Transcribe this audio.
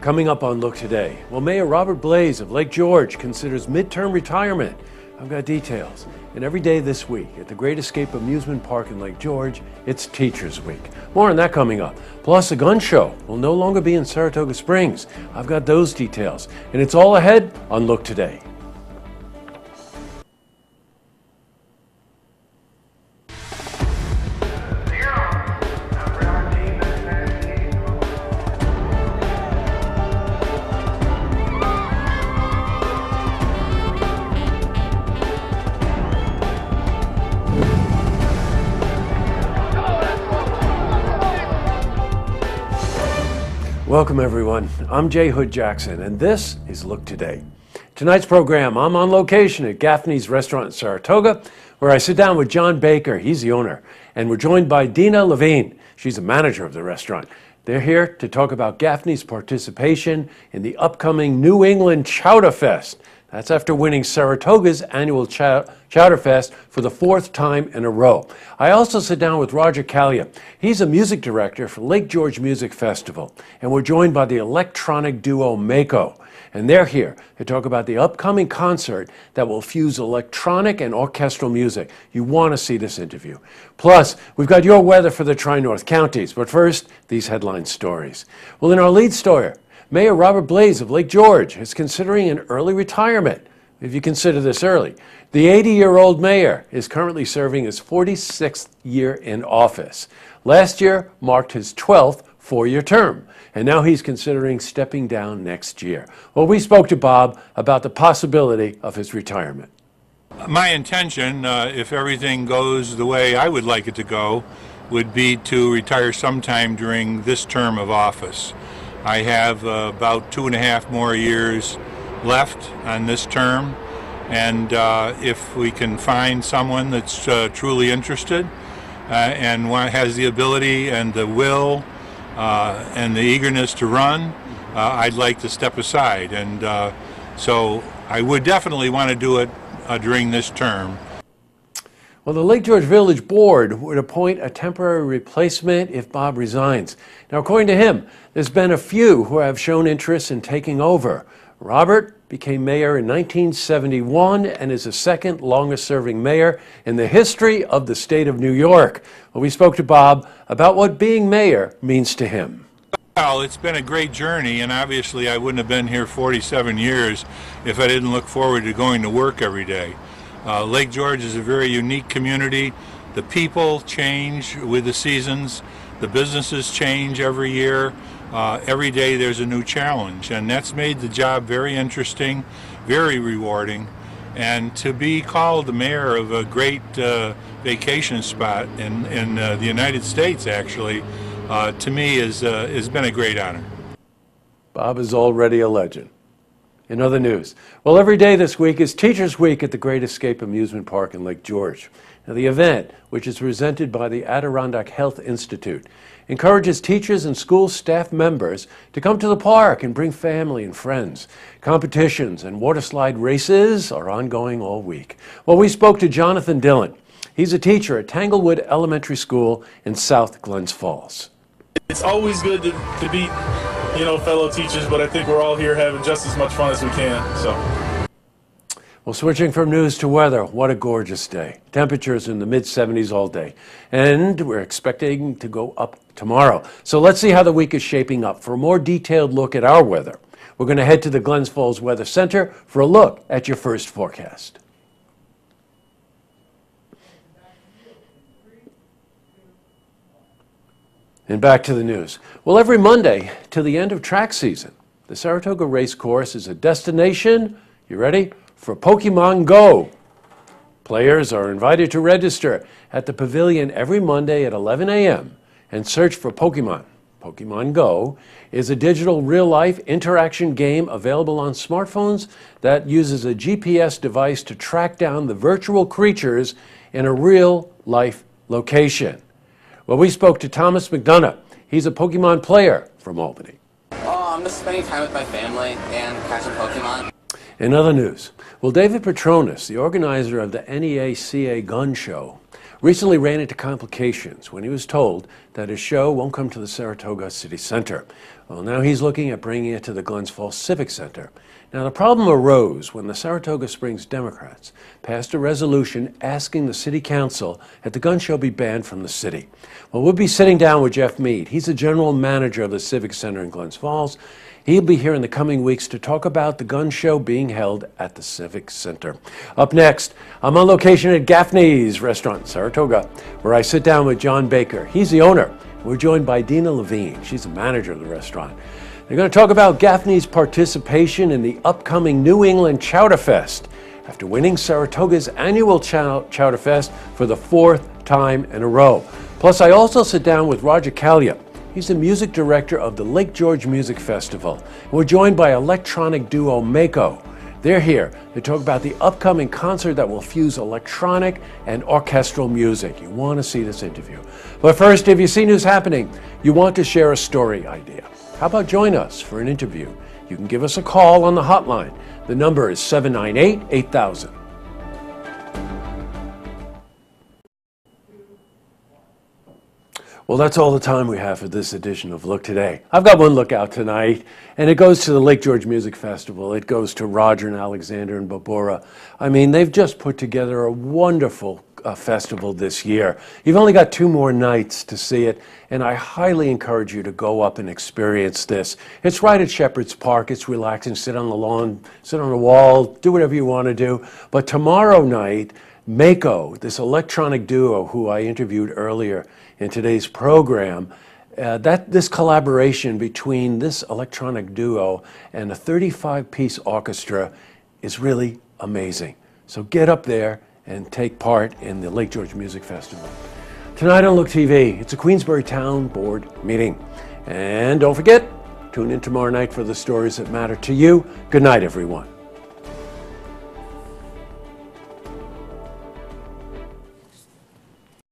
Coming up on Look Today, well, Mayor Robert Blaze of Lake George considers midterm retirement. I've got details. And every day this week at the Great Escape Amusement Park in Lake George, it's Teachers Week. More on that coming up. Plus, a gun show will no longer be in Saratoga Springs. I've got those details. And it's all ahead on Look Today. Welcome everyone, I'm Jay Hood Jackson and this is Look Today. Tonight's program, I'm on location at Gaffney's restaurant in Saratoga where I sit down with John Baker, he's the owner, and we're joined by Dina Levine, she's the manager of the restaurant. They're here to talk about Gaffney's participation in the upcoming New England Chowder Fest. That's after winning Saratoga's annual Chowder Fest for the fourth time in a row. I also sit down with Roger Callia. He's a music director for Lake George Music Festival. And we're joined by the electronic duo Mako. And they're here to talk about the upcoming concert that will fuse electronic and orchestral music. You want to see this interview. Plus, we've got your weather for the Tri-North Counties. But first, these headline stories. Well, in our lead story, Mayor Robert Blaze of Lake George is considering an early retirement, if you consider this early. The 80-year-old mayor is currently serving his 46th year in office. Last year marked his 12th four-year term, and now he's considering stepping down next year. Well, we spoke to Bob about the possibility of his retirement. My intention, if everything goes the way I would like it to go, would be to retire sometime during this term of office. I have about 2.5 more years left on this term, and if we can find someone that's truly interested and has the ability and the will and the eagerness to run, I'd like to step aside. And so I would definitely want to do it during this term. Well, the Lake George Village Board would appoint a temporary replacement if Bob resigns. Now, according to him, there's been a few who have shown interest in taking over. Robert became mayor in 1971 and is the second longest-serving mayor in the history of the state of New York. Well, we spoke to Bob about what being mayor means to him. Well, it's been a great journey, and obviously I wouldn't have been here 47 years if I didn't look forward to going to work every day. Lake George is a very unique community. The people change with the seasons. The businesses change every year. Every day there's a new challenge, and that's made the job very interesting, very rewarding. And to be called the mayor of a great vacation spot in the United States, actually, to me has been a great honor. Bob is already a legend. In other news, well, every day this week is Teachers Week at the Great Escape Amusement Park in Lake George. Now, the event, which is presented by the Adirondack Health Institute, encourages teachers and school staff members to come to the park and bring family and friends. Competitions and water slide races are ongoing all week. Well, we spoke to Jonathan Dillon. He's a teacher at Tanglewood Elementary School in South Glens Falls. It's always good to meet, fellow teachers, but I think we're all here having just as much fun as we can. So. Well, switching from news to weather, what a gorgeous day. Temperatures in the mid-70s all day. And we're expecting to go up tomorrow. So let's see how the week is shaping up. For a more detailed look at our weather, we're going to head to the Glens Falls Weather Center for a look at your first forecast. And back to the news. Well, every Monday till the end of track season, the Saratoga Race Course is a destination, you ready, for Pokemon Go. Players are invited to register at the pavilion every Monday at 11 a.m. and search for Pokemon. Pokemon Go is a digital real-life interaction game available on smartphones that uses a GPS device to track down the virtual creatures in a real-life location. Well, we spoke to Thomas McDonough. He's a Pokemon player from Albany. Oh, I'm just spending time with my family and catching Pokemon. In other news, well, David Petronas, the organizer of the NEACA gun show, recently ran into complications when he was told that his show won't come to the Saratoga City Center. Well, now he's looking at bringing it to the Glens Falls Civic Center. Now, the problem arose when the Saratoga Springs Democrats passed a resolution asking the City Council that the gun show be banned from the city. Well, we'll be sitting down with Jeff Mead. He's the general manager of the Civic Center in Glens Falls. He'll be here in the coming weeks to talk about the gun show being held at the Civic Center. Up next, I'm on location at Gaffney's Restaurant in Saratoga, where I sit down with John Baker. He's the owner. We're joined by Dina Levine. She's the manager of the restaurant. They're going to talk about Gaffney's participation in the upcoming New England Chowder Fest after winning Saratoga's annual Chowder Fest for the 4th time in a row. Plus, I also sit down with Roger Callia. He's the music director of the Lake George Music Festival. We're joined by electronic duo Mako. They're here to talk about the upcoming concert that will fuse electronic and orchestral music. You want to see this interview. But first, if you see news happening, you want to share a story idea. How about join us for an interview? You can give us a call on the hotline. The number is 798-8000. Well, that's all the time we have for this edition of Look Today. I've got one look out tonight, and it goes to the Lake George Music Festival. It goes to Roger and Alexander and Babura. I mean, they've just put together a wonderful festival this year. You've only got 2 more nights to see it, and I highly encourage you to go up and experience this. It's right at Shepherd's Park. It's relaxing. Sit on the lawn, sit on the wall, do whatever you want to do. But tomorrow night, Mako, this electronic duo who I interviewed earlier in today's program, this collaboration between this electronic duo and a 35-piece orchestra is really amazing. So get up there and take part in the Lake George Music Festival. Tonight on Look TV, it's a Queensbury Town Board meeting. And don't forget, tune in tomorrow night for the stories that matter to you. Good night, everyone.